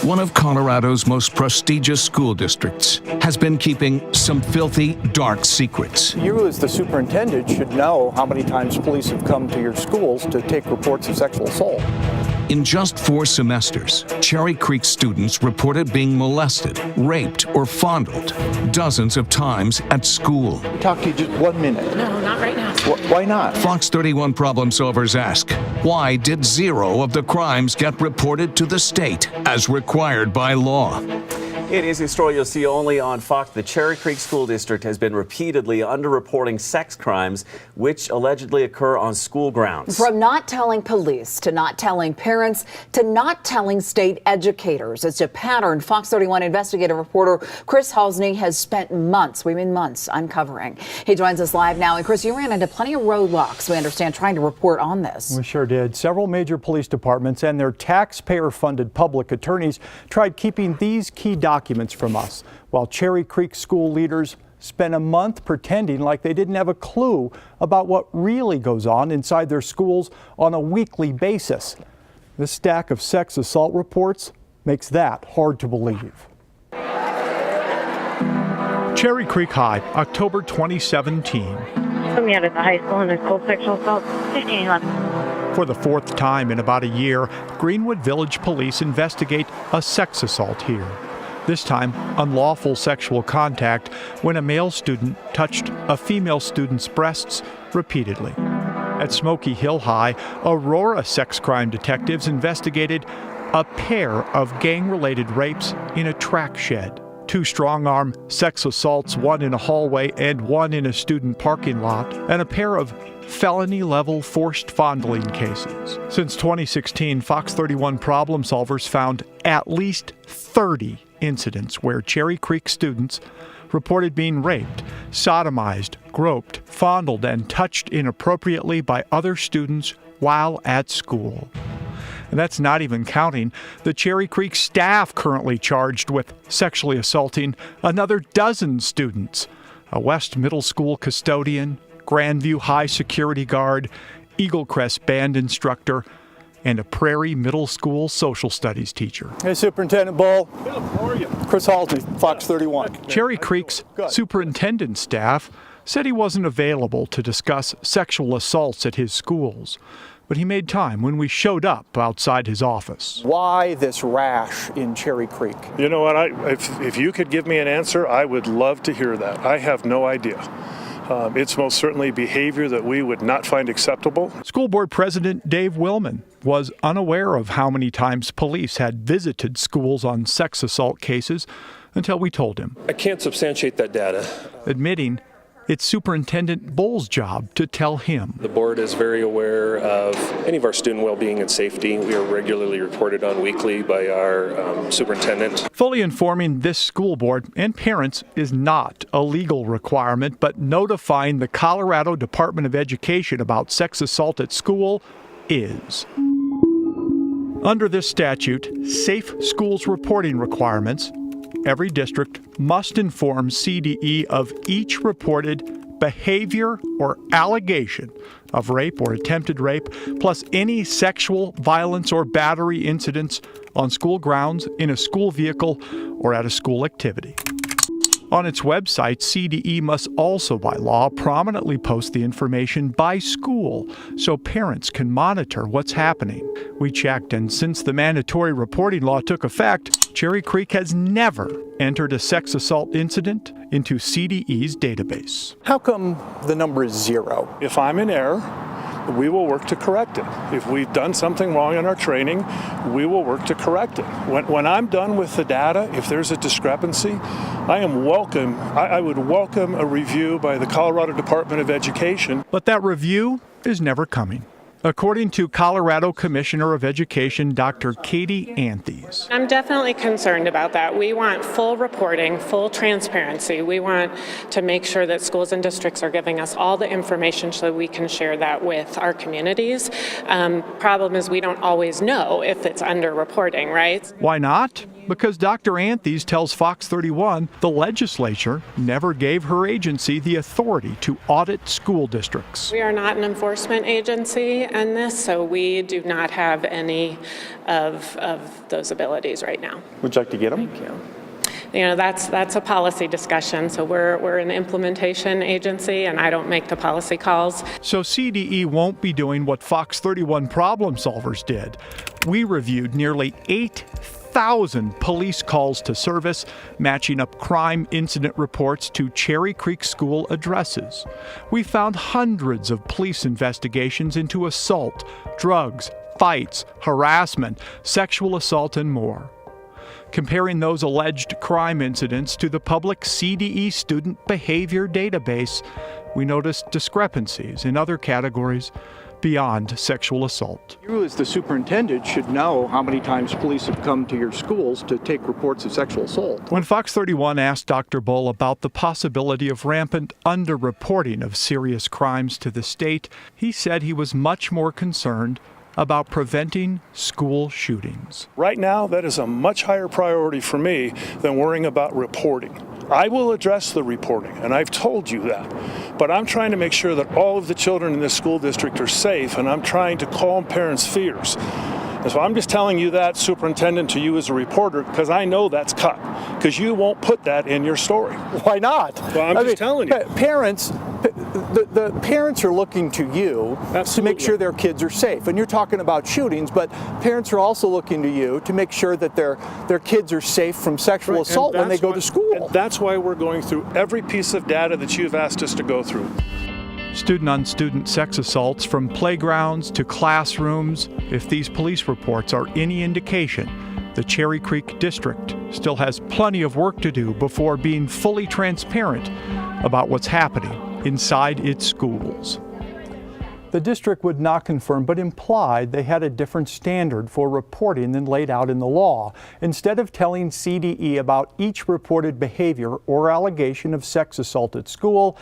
one of Colorado's most prestigious school districts, has been keeping some filthy, dark secrets. You as the superintendent should know how many times police have come to your schools to take reports of sexual assault. In just 4 semesters, Cherry Creek students reported being molested, raped, or fondled dozens of times at school. Talk to you just 1 minute. No, not right now. Why not? Fox 31 problem solvers ask, why did 0 of the crimes get reported to the state as required by law? It is a story you'll see only on Fox. The Cherry Creek School District has been repeatedly underreporting sex crimes which allegedly occur on school grounds. From not telling police to not telling parents to not telling state educators. It's a pattern Fox 31 investigative reporter Chris Halsney has spent months uncovering. He joins us live now. And Chris, you ran into plenty of roadblocks, we understand, trying to report on this. We sure did. Several major police departments and their taxpayer-funded public attorneys tried keeping these key documents from us, while Cherry Creek school leaders spent a month pretending like they didn't have a clue about what really goes on inside their schools on a weekly basis. This stack of sex assault reports makes that hard to believe. Cherry Creek High, October 2017. Put me out at the high school in a school sexual assault. 1511. For the 4th time in about a year, Greenwood Village Police investigate a sex assault here. This time, unlawful sexual contact when a male student touched a female student's breasts repeatedly. At Smoky Hill High, Aurora sex crime detectives investigated a pair of gang-related rapes in a track shed. 2 strong-arm sex assaults, one in a hallway and one in a student parking lot, and a pair of felony-level forced fondling cases. Since 2016, Fox 31 problem solvers found at least 30 incidents where Cherry Creek students reported being raped, sodomized, groped, fondled, and touched inappropriately by other students while at school. And that's not even counting the Cherry Creek staff currently charged with sexually assaulting another dozen students, a West Middle School custodian, Grandview High security guard, Eagle Crest band instructor, and a Prairie Middle School social studies teacher. Hey, Superintendent Bull. Good, how are you? Chris Halsney, Fox 31. Cherry Creek's superintendent staff said he wasn't available to discuss sexual assaults at his schools, but he made time when we showed up outside his office. Why this rash in Cherry Creek? You know what, if you could give me an answer, I would love to hear that. I have no idea. It's most certainly behavior that we would not find acceptable. School Board President Dave Willman was unaware of how many times police had visited schools on sex assault cases until we told him. I can't substantiate that data. Admitting it's Superintendent Bull's job to tell him. The board is very aware of any of our student well-being and safety. We are regularly reported on weekly by our superintendent. Fully informing this school board and parents is not a legal requirement, but notifying the Colorado Department of Education about sex assault at school is. Under this statute, Safe Schools reporting requirements, every district must inform CDE of each reported behavior or allegation of rape or attempted rape, plus any sexual violence or battery incidents on school grounds, in a school vehicle, or at a school activity. On its website, CDE must also, by law, prominently post the information by school so parents can monitor what's happening. We checked, and since the mandatory reporting law took effect, Cherry Creek has never entered a sex assault incident into CDE's database. How come the number is 0? If I'm in error, we will work to correct it. If we've done something wrong in our training, we will work to correct it. When I'm done with the data, if there's a discrepancy, I would welcome a review by the Colorado Department of Education. But that review is never coming. According to Colorado Commissioner of Education, Dr. Katie Anthes. I'm definitely concerned about that. We want full reporting, full transparency. We want to make sure that schools and districts are giving us all the information so we can share that with our communities. Problem is we don't always know if it's under reporting, right? Why not? Because Dr. Anthes tells Fox 31 the legislature never gave her agency the authority to audit school districts. We are not an enforcement agency in this, so we do not have any of those abilities right now. Would you like to get them? Thank you. You know, that's a policy discussion. So we're an implementation agency, and I don't make the policy calls. So CDE won't be doing what Fox 31 problem solvers did. We reviewed nearly 8,000 police calls to service, matching up crime incident reports to Cherry Creek School addresses. We found hundreds of police investigations into assault, drugs, fights, harassment, sexual assault, and more. Comparing those alleged crime incidents to the public CDE student behavior database, we noticed discrepancies in other categories beyond sexual assault. You as the superintendent should know how many times police have come to your schools to take reports of sexual assault. When Fox 31 asked Dr. Bull about the possibility of rampant underreporting of serious crimes to the state, he said he was much more concerned about preventing school shootings. Right now, that is a much higher priority for me than worrying about reporting. I will address the reporting, and I've told you that. But I'm trying to make sure that all of the children in this school district are safe, and I'm trying to calm parents' fears. And so I'm just telling you that, Superintendent, to you as a reporter, because I know that's cut, because you won't put that in your story. Why not? Well, I'm just telling you. Parents, the parents are looking to you to make sure their kids are safe. And you're talking about shootings, but parents are also looking to you to make sure that their kids are safe from sexual assault when they go to school. And that's why we're going through every piece of data that you've asked us to go through. Student-on-student sex assaults from playgrounds to classrooms. If these police reports are any indication, the Cherry Creek District still has plenty of work to do before being fully transparent about what's happening inside its schools. The district would not confirm, but implied they had a different standard for reporting than laid out in the law. Instead of telling CDE about each reported behavior or allegation of sex assault at school,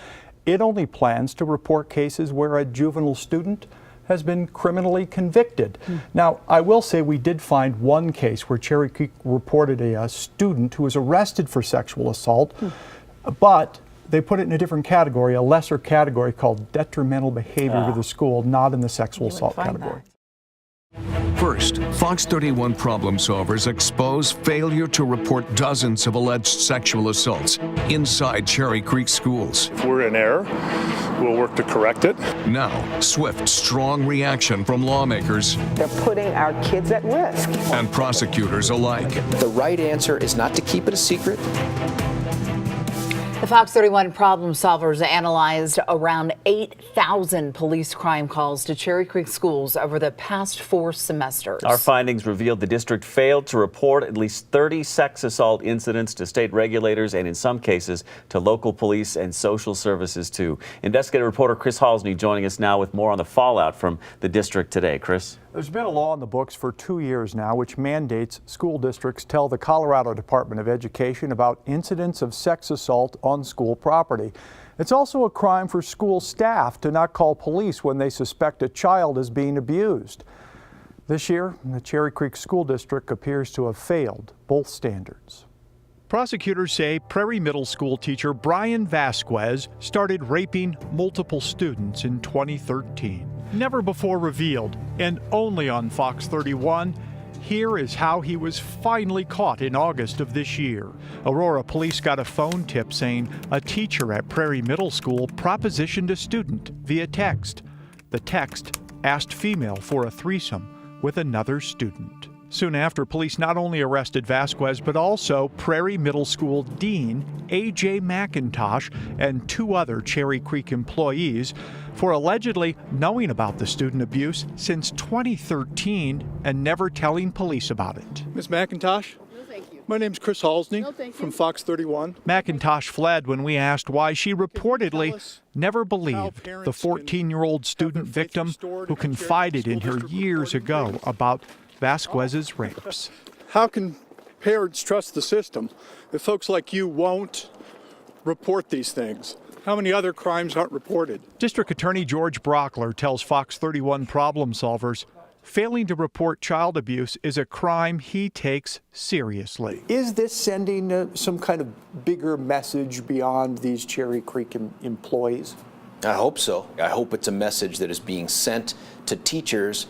it only plans to report cases where a juvenile student has been criminally convicted. Now, I will say we did find one case where Cherry Creek reported a student who was arrested for sexual assault, but they put it in a different category, a lesser category called detrimental behavior to the school, not in the sexual assault category. First, Fox 31 problem solvers expose failure to report dozens of alleged sexual assaults inside Cherry Creek schools. If we're in error, we'll work to correct it. Now, swift, strong reaction from lawmakers. They're putting our kids at risk. And prosecutors alike. The right answer is not to keep it a secret. The Fox 31 problem solvers analyzed around 8,000 police crime calls to Cherry Creek schools over the past 4 semesters. Our findings revealed the district failed to report at least 30 sex assault incidents to state regulators and in some cases to local police and social services too. Investigative reporter Chris Halsney joining us now with more on the fallout from the district today. Chris? There's been a law in the books for 2 years now which mandates school districts tell the Colorado Department of Education about incidents of sex assault on school property. It's also a crime for school staff to not call police when they suspect a child is being abused. This year, the Cherry Creek School District appears to have failed both standards. Prosecutors say Prairie Middle School teacher Brian Vasquez started raping multiple students in 2013. Never before revealed, and only on Fox 31, here is how he was finally caught in August of this year. Aurora police got a phone tip saying a teacher at Prairie Middle School propositioned a student via text. The text asked female for a threesome with another student. Soon after, police not only arrested Vasquez, but also Prairie Middle School Dean A.J. McIntosh and 2 other Cherry Creek employees for allegedly knowing about the student abuse since 2013 and never telling police about it. Ms. McIntosh? No, thank you. My name's Chris Halsney from Fox 31. McIntosh fled when we asked why she reportedly never believed the 14-year-old student victim who confided in her years ago about Vasquez's rapes. How can parents trust the system if folks like you won't report these things? How many other crimes aren't reported? District Attorney George Brockler tells Fox 31 problem solvers failing to report child abuse is a crime he takes seriously. Is this sending some kind of bigger message beyond these Cherry Creek employees? I hope so. I hope it's a message that is being sent to teachers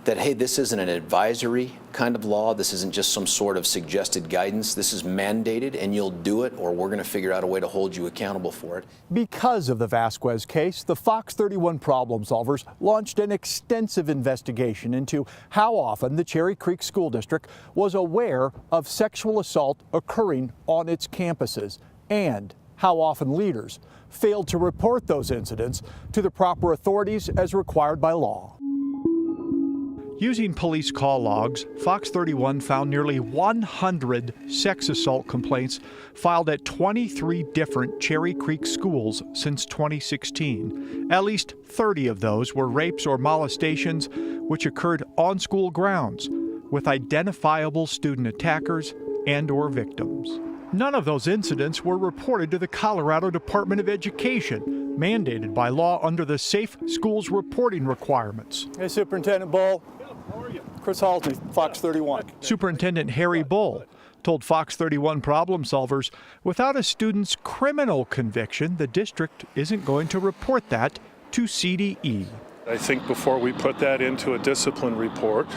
that, hey, this isn't an advisory kind of law. This isn't just some sort of suggested guidance. This is mandated, and you'll do it, or we're going to figure out a way to hold you accountable for it. Because of the Vasquez case, the Fox 31 problem solvers launched an extensive investigation into how often the Cherry Creek School District was aware of sexual assault occurring on its campuses, and how often leaders failed to report those incidents to the proper authorities as required by law. Using police call logs, Fox 31 found nearly 100 sex assault complaints filed at 23 different Cherry Creek schools since 2016. At least 30 of those were rapes or molestations which occurred on school grounds with identifiable student attackers and/or victims. None of those incidents were reported to the Colorado Department of Education, mandated by law under the Safe Schools reporting requirements. Hey, Superintendent Bull. How are you? Chris Halsey, Fox 31. Superintendent Harry Bull told Fox 31 problem solvers, without a student's criminal conviction, the district isn't going to report that to CDE. I think before we put that into a discipline report,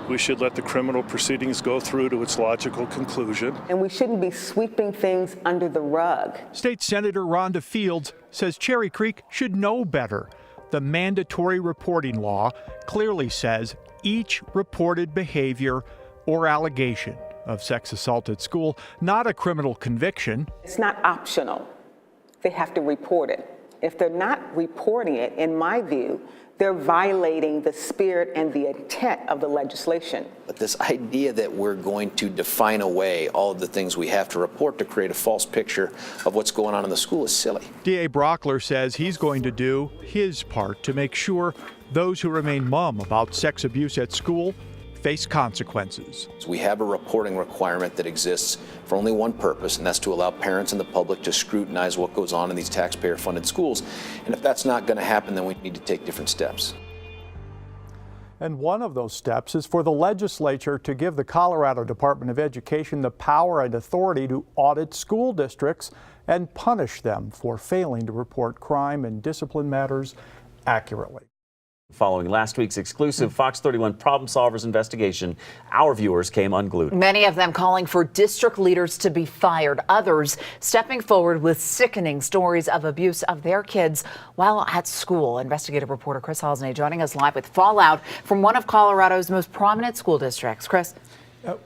we should let the criminal proceedings go through to its logical conclusion. And we shouldn't be sweeping things under the rug. State Senator Rhonda Fields says Cherry Creek should know better. The mandatory reporting law clearly says each reported behavior or allegation of sex assault at school, not a criminal conviction. It's not optional. They have to report it. If they're not reporting it, in my view, they're violating the spirit and the intent of the legislation. But this idea that we're going to define away all of the things we have to report to create a false picture of what's going on in the school is silly. DA Brockler says he's going to do his part to make sure those who remain mum about sex abuse at school face consequences. So we have a reporting requirement that exists for only one purpose, and that's to allow parents and the public to scrutinize what goes on in these taxpayer-funded schools. And if that's not going to happen, then we need to take different steps. And one of those steps is for the legislature to give the Colorado Department of Education the power and authority to audit school districts and punish them for failing to report crime and discipline matters accurately. Following last week's exclusive Fox 31 Problem Solvers investigation, our viewers came unglued. Many of them calling for district leaders to be fired. Others stepping forward with sickening stories of abuse of their kids while at school. Investigative reporter Chris Halsey joining us live with fallout from one of Colorado's most prominent school districts. Chris.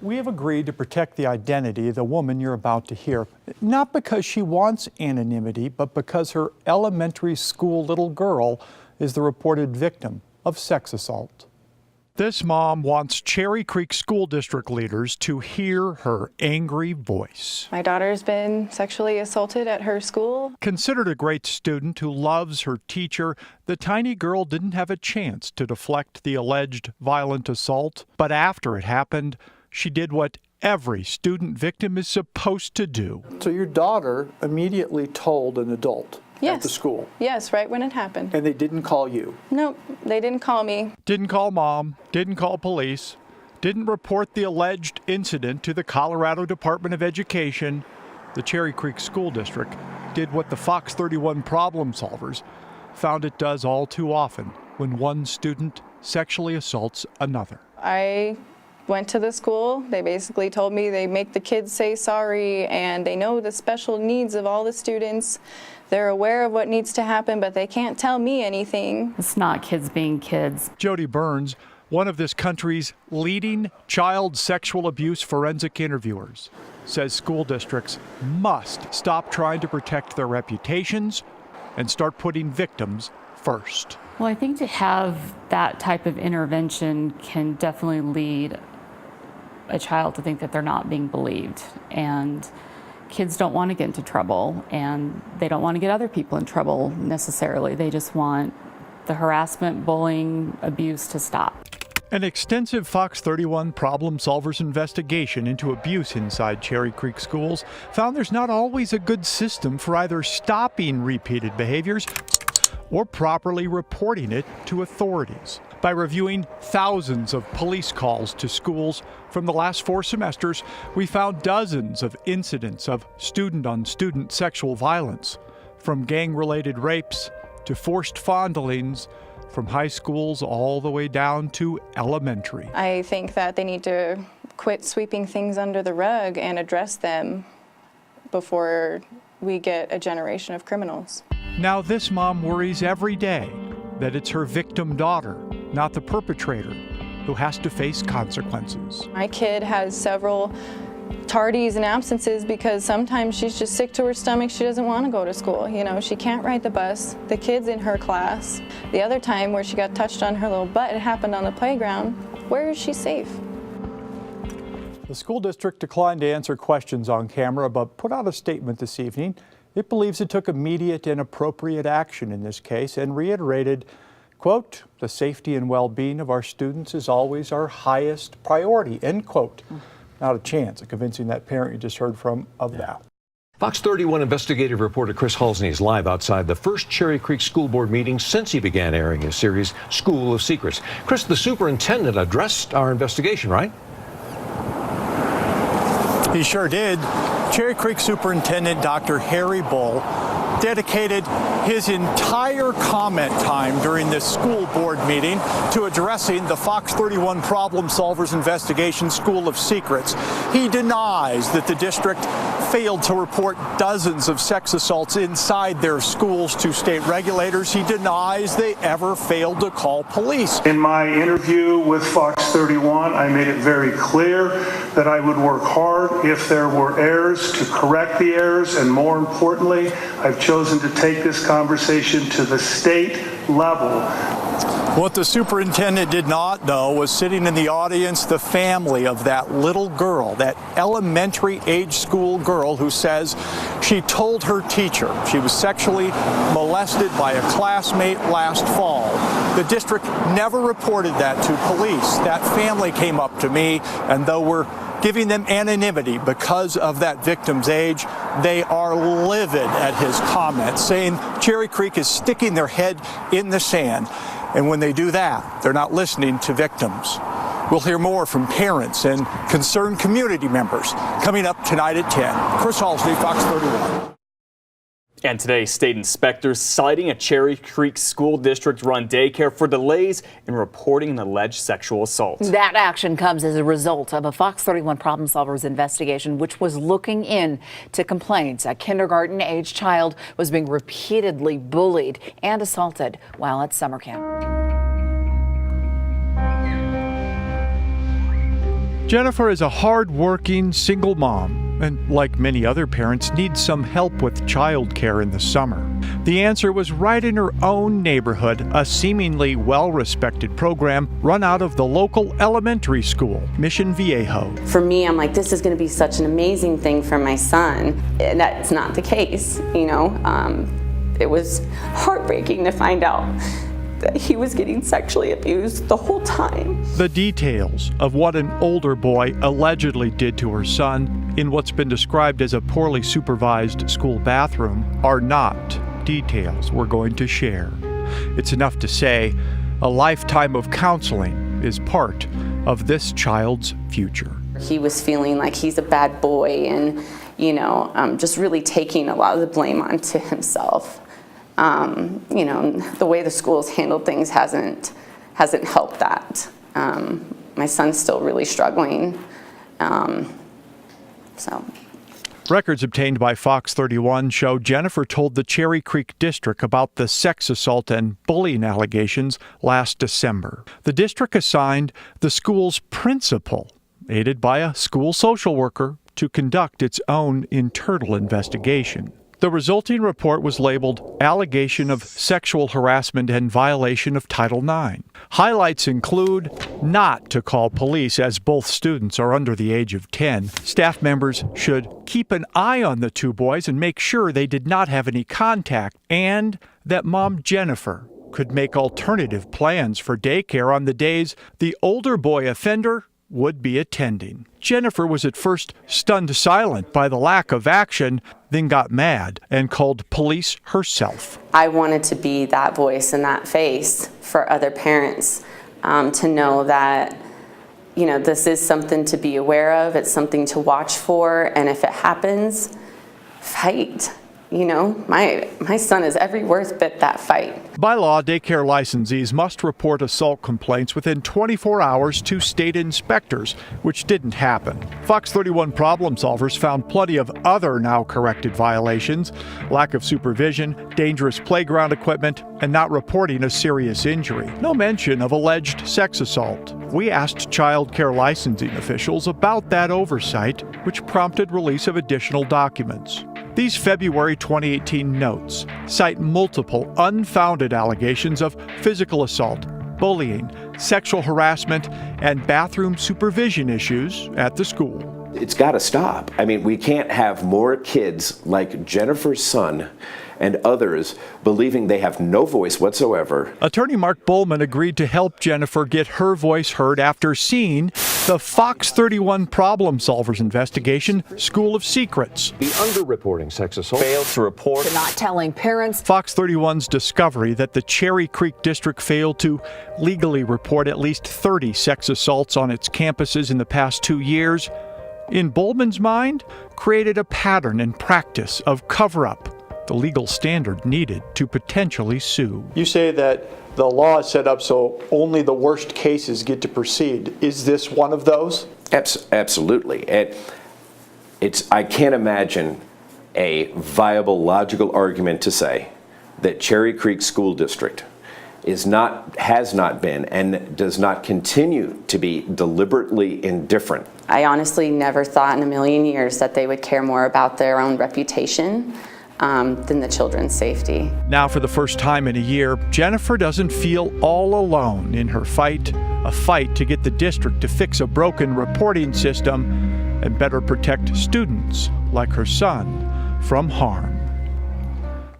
We have agreed to protect the identity of the woman you're about to hear, not because she wants anonymity, but because her elementary school little girl is the reported victim of sex assault. This mom wants Cherry Creek School District leaders to hear her angry voice. My daughter's been sexually assaulted at her school. Considered a great student who loves her teacher, the tiny girl didn't have a chance to deflect the alleged violent assault. But after it happened, she did what every student victim is supposed to do. So your daughter immediately told an adult at the school? Yes, right when it happened. And they didn't call you? Nope, they didn't call me. Didn't call mom, didn't call police, didn't report the alleged incident to the Colorado Department of Education. The Cherry Creek School District did what the Fox 31 problem solvers found it does all too often when one student sexually assaults another. I went to the school. They basically told me they make the kids say sorry and they know the special needs of all the students. They're aware of what needs to happen, but they can't tell me anything. It's not kids being kids. Jody Burns, one of this country's leading child sexual abuse forensic interviewers, says school districts must stop trying to protect their reputations and start putting victims first. Well, I think to have that type of intervention can definitely lead a child to think that they're not being believed. And kids don't want to get into trouble, and they don't want to get other people in trouble necessarily. They just want the harassment, bullying, abuse to stop. An extensive Fox 31 problem solvers investigation into abuse inside Cherry Creek schools found there's not always a good system for either stopping repeated behaviors or properly reporting it to authorities. By reviewing thousands of police calls to schools from the last 4 semesters, we found dozens of incidents of student-on-student sexual violence, from gang-related rapes to forced fondlings, from high schools all the way down to elementary. I think that they need to quit sweeping things under the rug and address them before we get a generation of criminals. Now this mom worries every day that it's her victim daughter, not the perpetrator, who has to face consequences. My kid has several tardies and absences because sometimes she's just sick to her stomach. She doesn't want to go to school. You know, she can't ride the bus. The kid's in her class. The other time where she got touched on her little butt, it happened on the playground. Where is she safe? The school district declined to answer questions on camera, but put out a statement this evening. It believes it took immediate and appropriate action in this case and reiterated, quote, "The safety and well-being of our students is always our highest priority," end quote. Not a chance of convincing that parent you just heard from of that. Fox 31 investigative reporter Chris Halsney is live outside the first Cherry Creek School Board meeting since he began airing his series, School of Secrets. Chris, the superintendent addressed our investigation, right? He sure did. Cherry Creek Superintendent Dr. Harry Bull dedicated his entire comment time during this school board meeting to addressing the Fox 31 Problem Solvers investigation, School of Secrets. He denies that the district failed to report dozens of sex assaults inside their schools to state regulators. He denies they ever failed to call police. In my interview with Fox 31, I made it very clear that I would work hard if there were errors to correct the errors, and more importantly, I've chosen to take this conversation to the state level. What the superintendent did not know was sitting in the audience the family of that little girl, that elementary age school girl who says she told her teacher she was sexually molested by a classmate last fall. The district never reported that to police. That family came up to me, and though we're giving them anonymity because of that victim's age, they are livid at his comments, saying Cherry Creek is sticking their head in the sand. And when they do that, they're not listening to victims. We'll hear more from parents and concerned community members coming up tonight at 10. Chris Halsney, Fox 31. And today, state inspectors citing a Cherry Creek School District-run daycare for delays in reporting an alleged sexual assault. That action comes as a result of a Fox 31 Problem Solvers investigation, which was looking into complaints a kindergarten-age child was being repeatedly bullied and assaulted while at summer camp. Jennifer is a hard-working single mom and, like many other parents, needs some help with childcare in the summer. The answer was right in her own neighborhood, a seemingly well-respected program run out of the local elementary school, Mission Viejo. For me, I'm like, this is going to be such an amazing thing for my son. And that's not the case, you know. It was heartbreaking to find out that he was getting sexually abused the whole time. The details of what an older boy allegedly did to her son in what's been described as a poorly supervised school bathroom are not details we're going to share. It's enough to say a lifetime of counseling is part of this child's future. He was feeling like he's a bad boy and, you know, just really taking a lot of the blame onto himself. You know, the way the school's handled things hasn't helped that. My son's still really struggling. Records obtained by Fox 31 show Jennifer told the Cherry Creek District about the sex assault and bullying allegations last December. The district assigned the school's principal, aided by a school social worker, to conduct its own internal investigation. The resulting report was labeled Allegation of Sexual Harassment and Violation of Title IX. Highlights include not to call police as both students are under the age of 10. Staff members should keep an eye on the two boys and make sure they did not have any contact, and that Mom Jennifer could make alternative plans for daycare on the days the older boy offender would be attending. Jennifer was at first stunned silent by the lack of action, then got mad and called police herself. I wanted to be that voice and that face for other parents to know that, you know, this is something to be aware of, it's something to watch for, and if it happens, fight. You know, my son is every worth bit that fight. By law, daycare licensees must report assault complaints within 24 hours to state inspectors, which didn't happen. Fox 31 problem solvers found plenty of other now corrected violations: lack of supervision, dangerous playground equipment, and not reporting a serious injury. No mention of alleged sex assault. We asked child care licensing officials about that oversight, which prompted release of additional documents. These February 2018 notes cite multiple unfounded allegations of physical assault, bullying, sexual harassment, and bathroom supervision issues at the school. It's got to stop. I mean, we can't have more kids like Jennifer's son and others believing they have no voice whatsoever. Attorney Mark Bowman agreed to help Jennifer get her voice heard after seeing the Fox 31 Problem Solvers investigation, School of Secrets. The underreporting sex assault. Failed to report. To not telling parents. Fox 31's discovery that the Cherry Creek District failed to legally report at least 30 sex assaults on its campuses in the past 2 years, in Bowman's mind, created a pattern and practice of cover-up, the legal standard needed to potentially sue. You say that the law is set up so only the worst cases get to proceed. Is this one of those? Absolutely. I can't imagine a viable, logical argument to say that Cherry Creek School District has not been, and does not continue to be deliberately indifferent. I honestly never thought in a million years that they would care more about their own reputation than the children's safety. Now, for the first time in a year, Jennifer doesn't feel all alone in her fight, a fight to get the district to fix a broken reporting system and better protect students like her son from harm.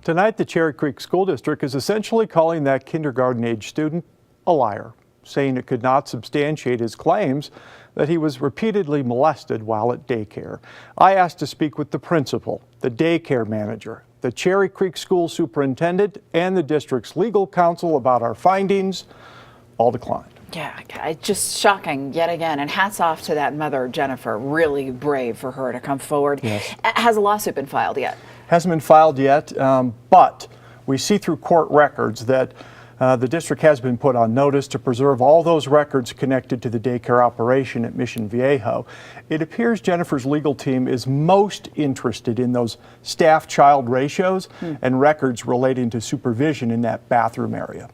Tonight, the Cherry Creek School District is essentially calling that kindergarten-age student a liar, saying it could not substantiate his claims that he was repeatedly molested while at daycare. I asked to speak with the principal, the daycare manager, the Cherry Creek School superintendent, and the district's legal counsel about our findings. All declined. Yeah, just shocking yet again. And hats off to that mother, Jennifer. Really brave for her to come forward. Yes. Has a lawsuit been filed yet? Hasn't been filed yet, but we see through court records that the district has been put on notice to preserve all those records connected to the daycare operation at Mission Viejo. It appears Jennifer's legal team is most interested in those staff-child ratios and records relating to supervision in that bathroom area.